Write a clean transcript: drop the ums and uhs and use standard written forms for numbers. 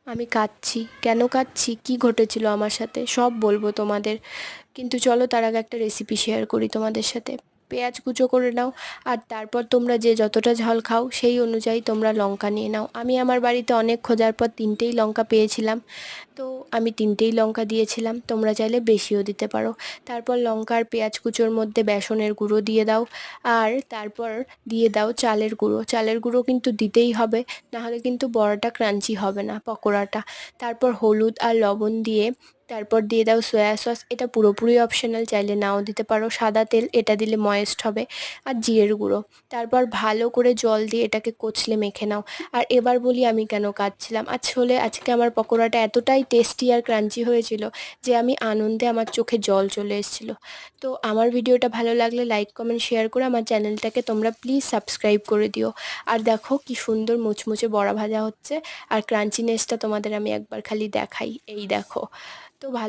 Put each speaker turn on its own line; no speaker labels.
আমি কাঁদছি, কেন কাঁদছি, কী ঘটেছিল আমার সাথে সব বলবো তোমাদের। কিন্তু চলো তার আগে একটা রেসিপি শেয়ার করি তোমাদের সাথে। পেঁয়াজ কুচো করে নাও, আর তারপর তোমরা যে যতটা ঝাল খাও সেই অনুযায়ী তোমরা লঙ্কা নিয়ে নাও। আমি আমার বাড়িতে অনেক খোঁজার পর 3টেই লঙ্কা পেয়েছিলাম, তো আমি 3টেই লঙ্কা দিয়েছিলাম। তোমরা চাইলে বেশিও দিতে পারো। তারপর লঙ্কা আর পেঁয়াজ কুচোর মধ্যে বেসনের গুঁড়ো দিয়ে দাও, আর তারপর দিয়ে দাও চালের গুঁড়ো। চালের গুঁড়ো কিন্তু দিতেই হবে, নাহলে কিন্তু বড়াটা ক্রাঞ্চি হবে না, পকোড়াটা। তারপর হলুদ আর লবণ দিয়ে তারপর দিয়ে দাও সয়া সস, এটা পুরোপুরি অপশনাল, চাইলে নাও দিতে পারো। সাদা তেল, এটা দিলে ময়েস্ট হবে। আর জিরের গুঁড়ো। তারপর ভালো করে জল দিয়ে এটাকে কচলে মেখে নাও। আর এবার বলি আমি কেন কাঁদছিলাম। আসলে আজকে আমার পকোড়াটা এতটাই টেস্টি আর ক্রাঞ্চি হয়েছিল যে আমি আনন্দে আমার চোখে জল চলে এসেছিলো। তো আমার ভিডিওটা ভালো লাগলে লাইক কমেন্ট শেয়ার করে আমার চ্যানেলটাকে তোমরা প্লিজ সাবস্ক্রাইব করে দিও। আর দেখো কি সুন্দর মুচমুচে বড়া ভাজা হচ্ছে, আর ক্রাঞ্চিনেসটা তোমাদের আমি একবার খালি দেখাই, এই দেখো। তো ভালো